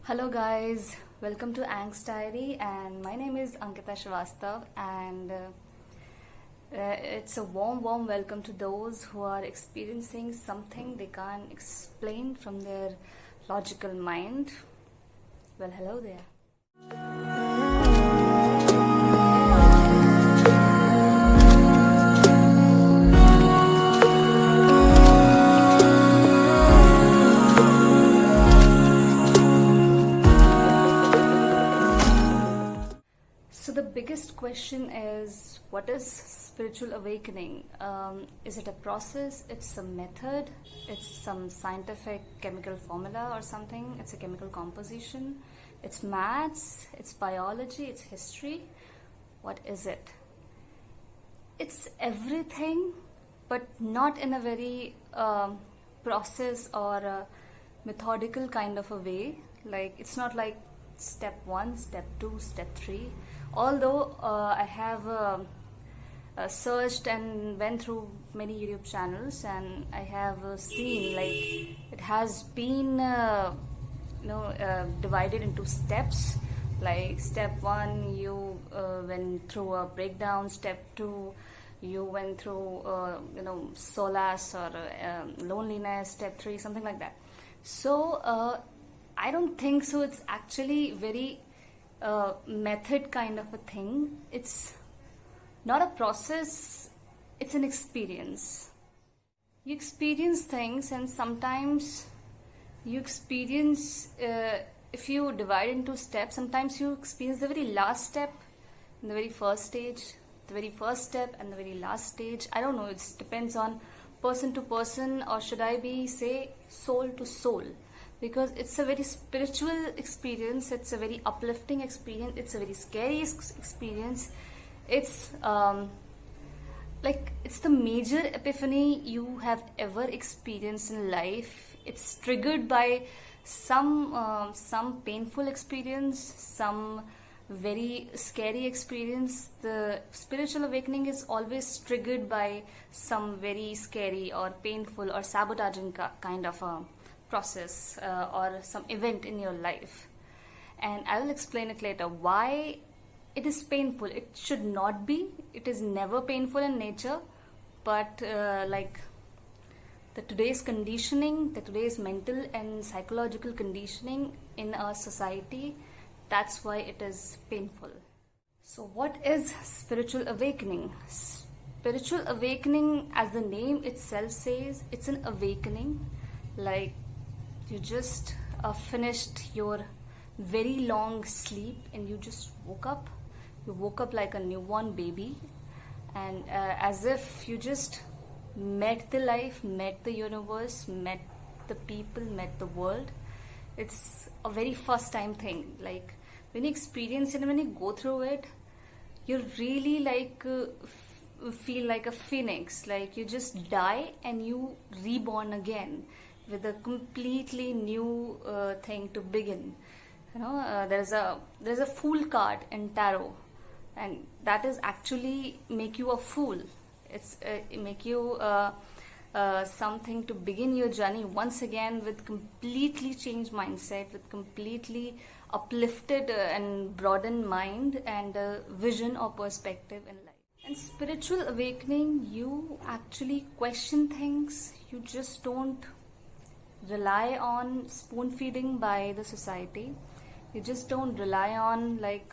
Hello guys, welcome to Angst Diary and my name is Ankita Srivastav and it's a warm welcome to those who are experiencing something they can't explain from their logical mind. Well, hello there. So the biggest question is, what is spiritual awakening? Is it a process? It's a method? It's some scientific chemical formula or something? It's a chemical composition? It's maths? It's biology? It's history? What is it? It's everything, but not in a very process or a methodical kind of a way. Like, it's not like step 1, step 2, step 3. Although I have searched and went through many YouTube channels, and I have seen like it has been divided into steps. Like step 1, you went through a breakdown. Step 2, you went through solace or loneliness. Step 3, something like that. So I don't think so. It's actually very method kind of a thing. It's not a process, it's an experience. You experience things, and sometimes you experience, if you divide into steps, sometimes you experience the very last step in the very first stage, the very first step and the very last stage. I don't know, it depends on person to person, or should I be say soul to soul, because it's a very spiritual experience, it's a very uplifting experience, it's a very scary experience. It's it's the major epiphany you have ever experienced in life. It's triggered by some painful experience, some very scary experience. The spiritual awakening is always triggered by some very scary or painful or sabotaging kind of a process or some event in your life, and I will explain it later why it is painful. It should not be. It is never painful in nature, but like the today's conditioning, the today's mental and psychological conditioning in our society, that's why it is painful. So what is spiritual awakening? Spiritual awakening, as the name itself says, it's an awakening. Like, you just finished your very long sleep and you just woke up. You woke up like a newborn baby, and as if you just met the life, met the universe, met the people, met the world. It's a very first time thing. Like, when you experience it and when you go through it, you really feel like a phoenix. Like, you just die and you reborn again with a completely new thing to begin. There's a fool card in tarot, and that is actually make you a fool. It's make you something to begin your journey once again with completely changed mindset, with completely uplifted and broadened mind and vision or perspective in life. And spiritual awakening, you actually question things. You just don't rely on spoon feeding by the society. You just don't rely on like,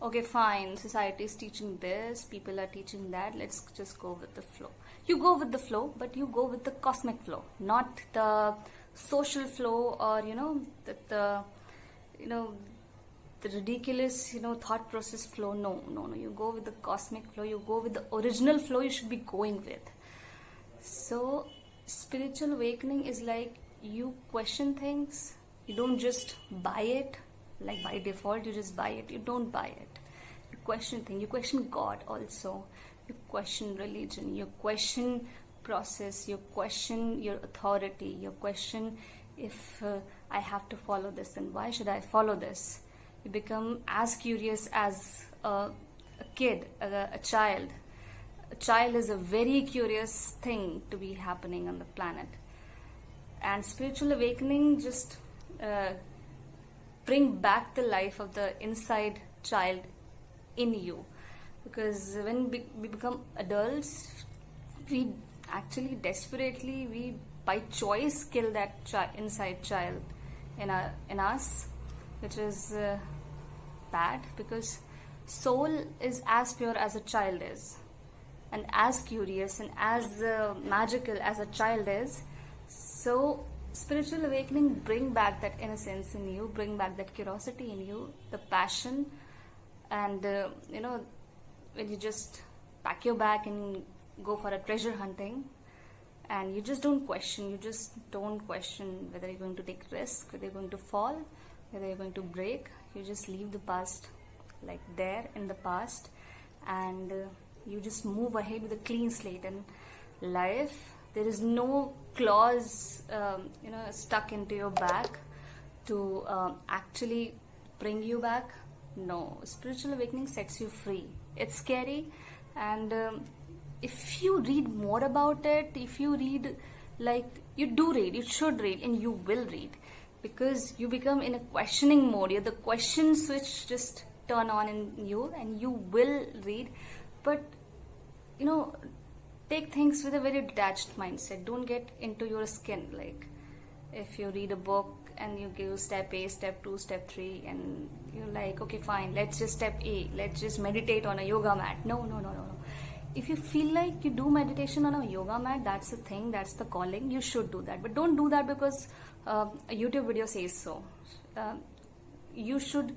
okay, fine, society is teaching this, people are teaching that, let's just go with the flow. You go with the flow, but you go with the cosmic flow, not the social flow, or the ridiculous thought process flow. No, you go with the cosmic flow. You go with the original flow you should be going with. So spiritual awakening is like, you question things. You don't just buy it like by default. You just buy it. You don't buy it. You question things. You question God also. You question religion. You question process. You question your authority. You question, if I have to follow this, then why should I follow this? You become as curious as a kid, a child. A child is a very curious thing to be happening on the planet. And spiritual awakening just bring back the life of the inside child in you. Because when we become adults, we actually desperately, we by choice kill that inside child in us, which is bad, because soul is as pure as a child is, and as curious and as magical as a child is. So spiritual awakening bring back that innocence in you, bring back that curiosity in you, the passion, and when you just pack your bag and go for a treasure hunting, and you just don't question whether you're going to take risk, whether you're going to fall, whether you're going to break. You just leave the past like there in the past, and you just move ahead with a clean slate in life. There is no clause stuck into your back to actually bring you back. No, spiritual awakening sets you free. It's scary, and if you read more about it, if you read, like, you should read, and you will read, because you become in a questioning mode. The question switch just turn on in you, and you will read. But take things with a very detached mindset. Don't get into your skin. Like, if you read a book and you give step A, step 2, step 3, and you're like, okay, fine, let's just step A, let's just meditate on a yoga mat. No. If you feel like you do meditation on a yoga mat, that's the thing, that's the calling, you should do that. But don't do that because a YouTube video says so. You should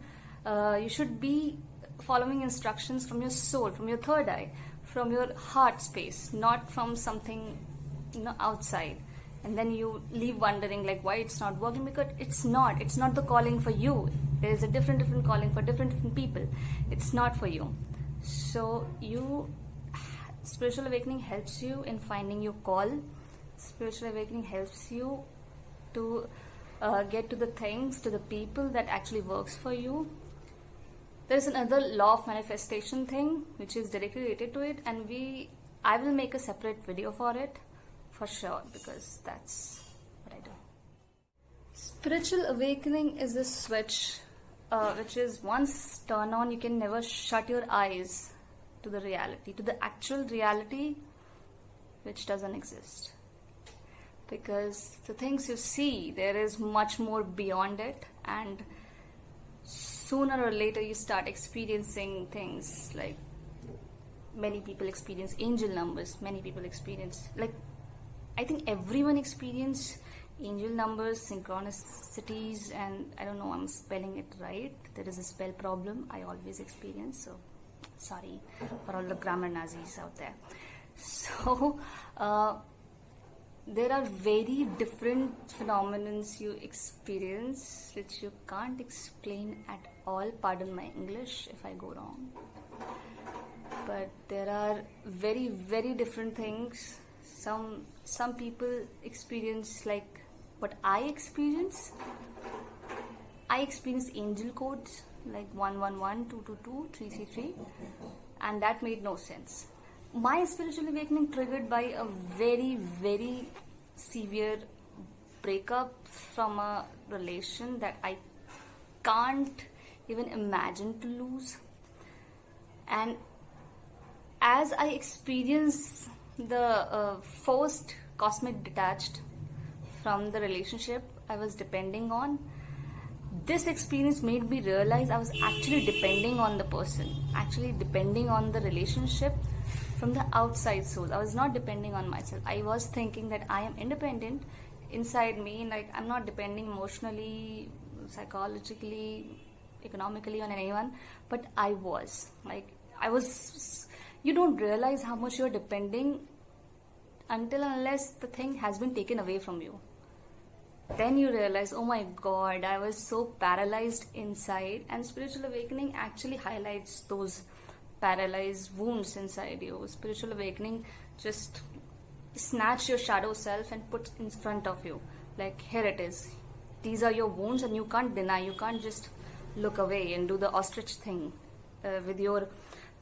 be following instructions from your soul, from your third eye, from your heart space, not from something outside. And then you leave wondering like why it's not working, because it's not the calling for you. There is a different calling for different people. It's not for you. So spiritual awakening helps you in finding your call. Spiritual awakening helps you to get to the things, to the people that actually works for you. There's another law of manifestation thing which is directly related to it, and I will make a separate video for it for sure, because that's what I do. Spiritual awakening is a switch which is once turned on, you can never shut your eyes to the reality, to the actual reality which doesn't exist. Because the things you see, there is much more beyond it, and sooner or later you start experiencing things like many people experience angel numbers, many people experience, like, I think everyone experience angel numbers, synchronicities, and I don't know, I'm spelling it right. There is a spell problem I always experience, so sorry for all the grammar Nazis out there. So there are very different phenomena you experience which you can't explain at all. Pardon my English if I go wrong, but there are very, very different things. Some people experience like what I experience. I experience angel codes like 111, 222, 333, and that made no sense. My spiritual awakening triggered by a very, very severe breakup from a relation that I can't even imagine to lose. And as I experienced the forced cosmic detached from the relationship I was depending on, this experience made me realize I was actually depending on the person, actually depending on the relationship from the outside source. I was not depending on myself. I was thinking that I am independent inside me, like I'm not depending emotionally, psychologically, economically on anyone, but I was. You don't realize how much you're depending until unless the thing has been taken away from you. Then you realize, oh my God, I was so paralyzed inside. And spiritual awakening actually highlights those paralyzed wounds inside you. Spiritual awakening just snatch your shadow self and put in front of you. Like, here it is. These are your wounds, and you can't deny. You can't just look away and do the ostrich thing with your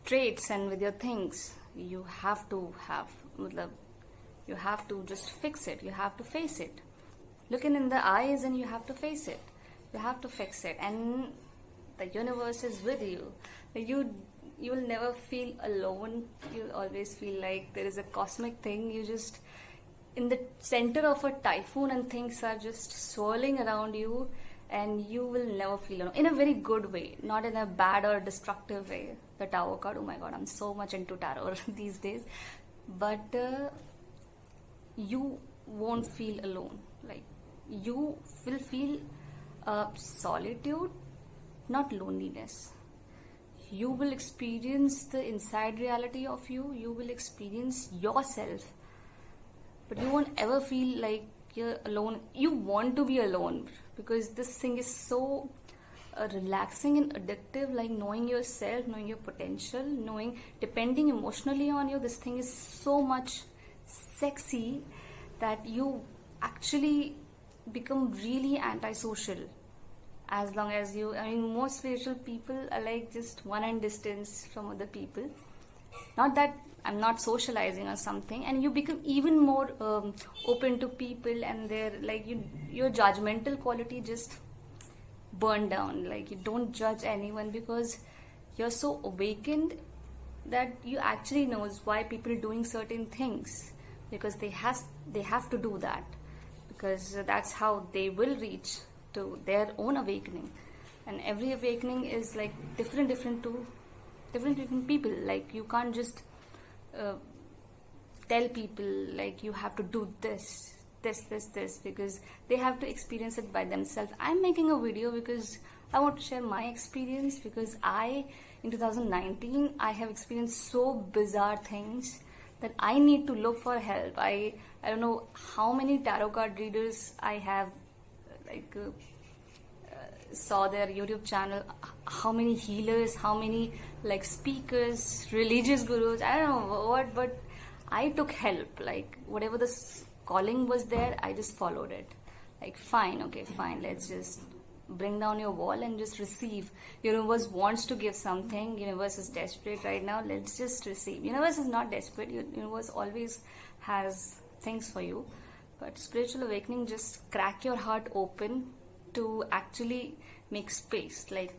traits and with your things. You have to just fix it. You have to face it. Look in the eyes and you have to face it. You have to fix it, and the universe is with you. You'll never feel alone. You'll always feel like there is a cosmic thing. You just in the center of a typhoon, and things are just swirling around you, and you will never feel alone in a very good way, not in a bad or destructive way. The tarot card, oh my god, I'm so much into tarot these days. But you won't feel alone. Like, you will feel solitude, not loneliness. You will experience the inside reality of you. You will experience yourself, but you won't ever feel like you're alone. You want to be alone, because this thing is so relaxing and addictive, like knowing yourself, knowing your potential, knowing, depending emotionally on you. This thing is so much sexy that you actually become really antisocial. As long as you, I mean, most spiritual people are like just one hand distance from other people. Not that I'm not socializing or something, and you become even more open to people, and they're like, your judgmental quality just burn down. Like, you don't judge anyone because you're so awakened that you actually knows why people are doing certain things, because they have to do that, because that's how they will reach to their own awakening. And every awakening is like different to different people. Like, you can't just tell people like you have to do this, because they have to experience it by themselves. I'm making a video because I want to share my experience, because in 2019 I have experienced so bizarre things that I need to look for help. I don't know how many tarot card readers I have saw their YouTube channel, how many healers, how many like speakers, religious gurus, I don't know what, but I took help. Like, whatever the calling was there, I just followed it. Like, fine, let's just bring down your wall and just receive. Universe wants to give something. Universe is desperate right now. Let's just receive. Universe is not desperate. Universe always has things for you. But spiritual awakening just crack your heart open to actually make space. Like,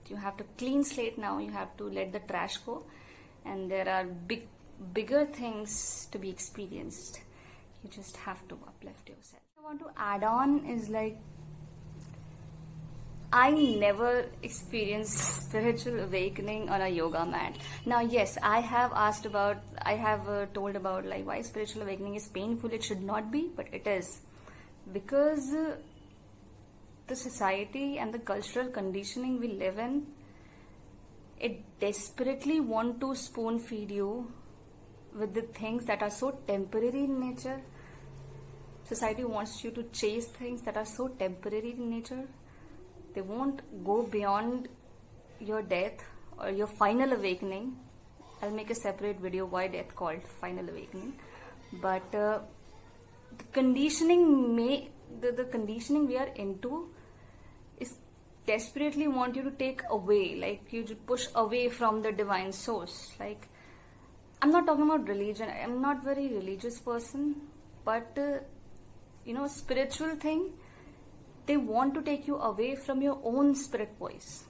you have to clean slate now. You have to let the trash go, and there are bigger things to be experienced. You just have to uplift yourself. I want to add on is like, I never experienced spiritual awakening on a yoga mat. Now, yes, I have told about like why spiritual awakening is painful. It should not be, but it is, because the society and the cultural conditioning we live in, it desperately want to spoon feed you with the things that are so temporary in nature. Society wants you to chase things that are so temporary in nature. They won't go beyond your death or your final awakening. I'll make a separate video why death called final awakening. But the conditioning the conditioning we are into is desperately want you to take away, like you push away from the divine source. Like, I'm not talking about religion. I'm not very religious person, but spiritual thing, they want to take you away from your own spirit voice.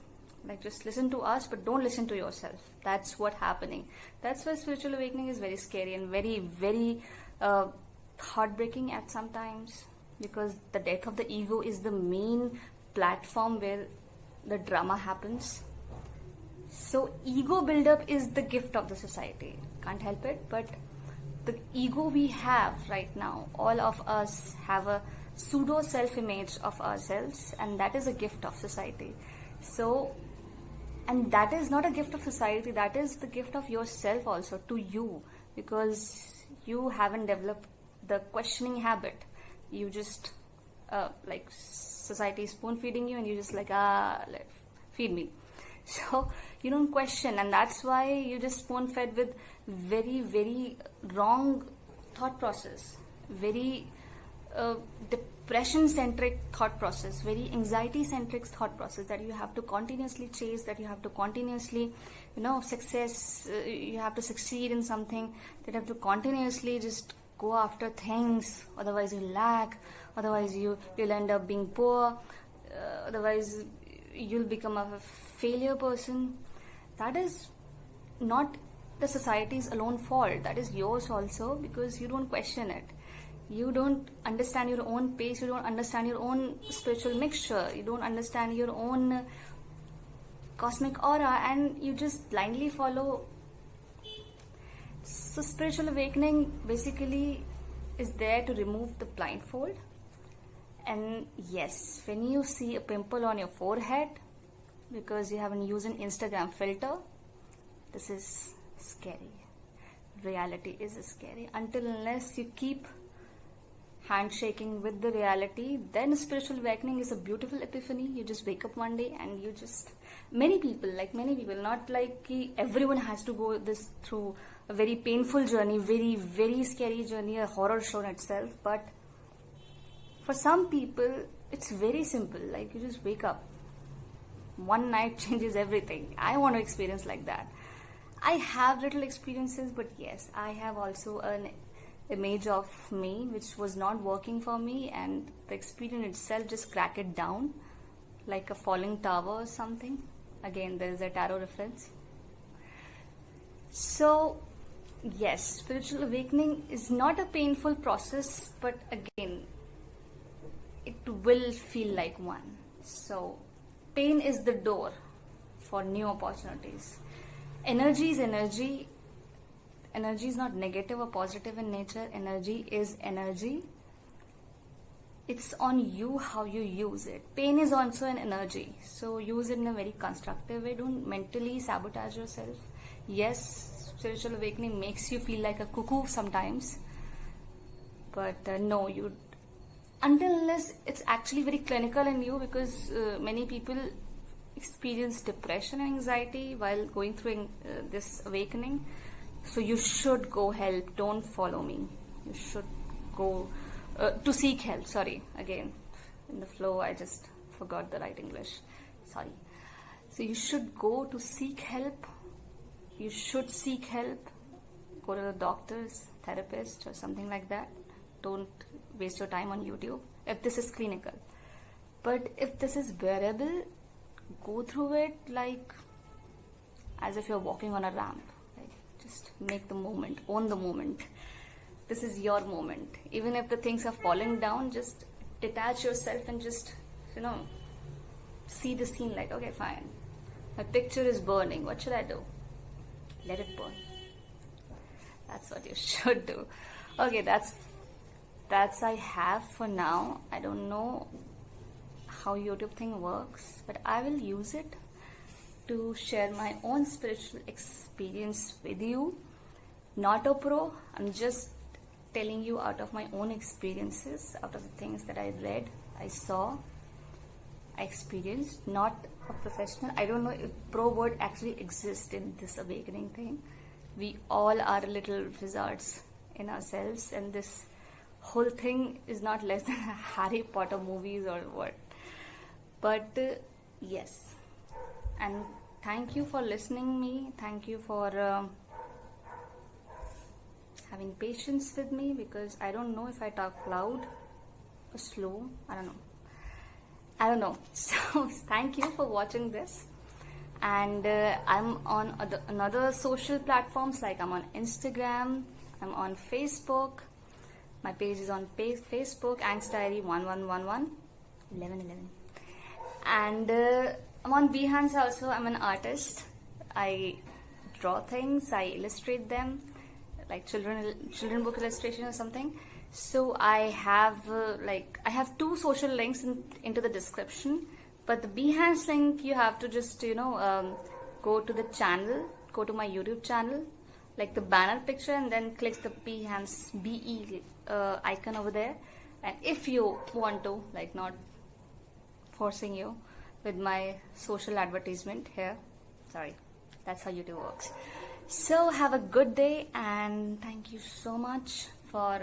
Like, just listen to us, but don't listen to yourself. That's what's happening. That's why spiritual awakening is very scary and very, very heartbreaking at sometimes, because the death of the ego is the main platform where the drama happens. So ego buildup is the gift of the society. Can't help it. But the ego we have right now, all of us have a pseudo self-image of ourselves, and that is a gift of society. So, and that is not a gift of society, that is the gift of yourself also to you, because you haven't developed the questioning habit. You just like society is spoon feeding you, and you just like, feed me. So you don't question, and that's why you just spoon fed with very, very wrong thought process, very depression centric thought process, very anxiety centric thought process, that you have to continuously chase, that you have to continuously success, you have to succeed in something, that you have to continuously just go after things, otherwise you lack, otherwise you'll end up being poor. otherwise you'll become a failure person. That is not the society's alone fault. That is yours also, because you don't question it. You don't understand your own pace. You don't understand your own spiritual mixture. You don't understand your own cosmic aura, and you just blindly follow. So spiritual awakening basically is there to remove the blindfold. And yes, when you see a pimple on your forehead because you haven't used an Instagram filter, this is scary. Reality is scary. Until unless you keep handshaking with the reality, then spiritual awakening is a beautiful epiphany. You just wake up one day and you just, many people, not like everyone has to go this through a very painful journey, very, very scary journey, a horror show in itself. But for some people, it's very simple. Like, you just wake up. One night changes everything. I want to experience like that. I have little experiences, but yes, I have also an image of me which was not working for me, and the experience itself just cracked it down like a falling tower or something. Again, there is a tarot reference. So yes, spiritual awakening is not a painful process, but again, it will feel like one. So pain is the door for new opportunities. Energy is energy. Energy is not negative or positive in nature. Energy is energy. It's on you how you use it. Pain is also an energy. So use it in a very constructive way. Don't mentally sabotage yourself. Yes, spiritual awakening makes you feel like a cuckoo sometimes. But no, you, until unless it's actually very clinical in you, because many people experience depression and anxiety while going through this awakening. So you should go help. Don't follow me. You should go to seek help. Sorry, again, in the flow I just forgot the right English. Sorry. So you should go to seek help. You should seek help. Go to the doctors, therapist, or something like that. Don't waste your time on YouTube if this is clinical. But if this is bearable, go through it like as if you're walking on a ramp. Like, just make the moment, own the moment. This is your moment. Even if the things are falling down, just detach yourself and just, see the scene like, okay, fine. My picture is burning. What should I do? Let it burn. That's what you should do. Okay, that's I have for now. I don't know how YouTube thing works, but I will use it to share my own spiritual experience with you. Not a pro. I'm just telling you out of my own experiences, out of the things that I read, I saw, I experienced. Not a professional. I don't know if pro word actually exists in this awakening thing. We all are little wizards in ourselves, and this whole thing is not less than Harry Potter movies or what. But yes, and thank you for listening me. Thank you for having patience with me, because I don't know if I talk loud or slow. I don't know. So thank you for watching this. And I'm on another social platforms, like I'm on Instagram, I'm on Facebook. My page is on Facebook, Angst Diary 1111 1111. And I'm on Behance also. I'm an artist. I draw things, I illustrate them, like children book illustration or something. So I have I have two social links into the description. But the Behance link, you have to just go to the channel, go to my YouTube channel, like the banner picture, and then click the Behance BE icon over there. And if you want to, like, not forcing you with my social advertisement here, sorry, that's how YouTube works. So have a good day, and thank you so much for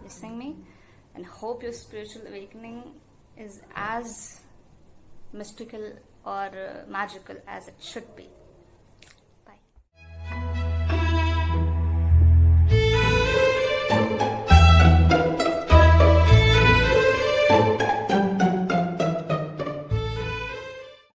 listening me, and hope your spiritual awakening is as mystical or magical as it should be.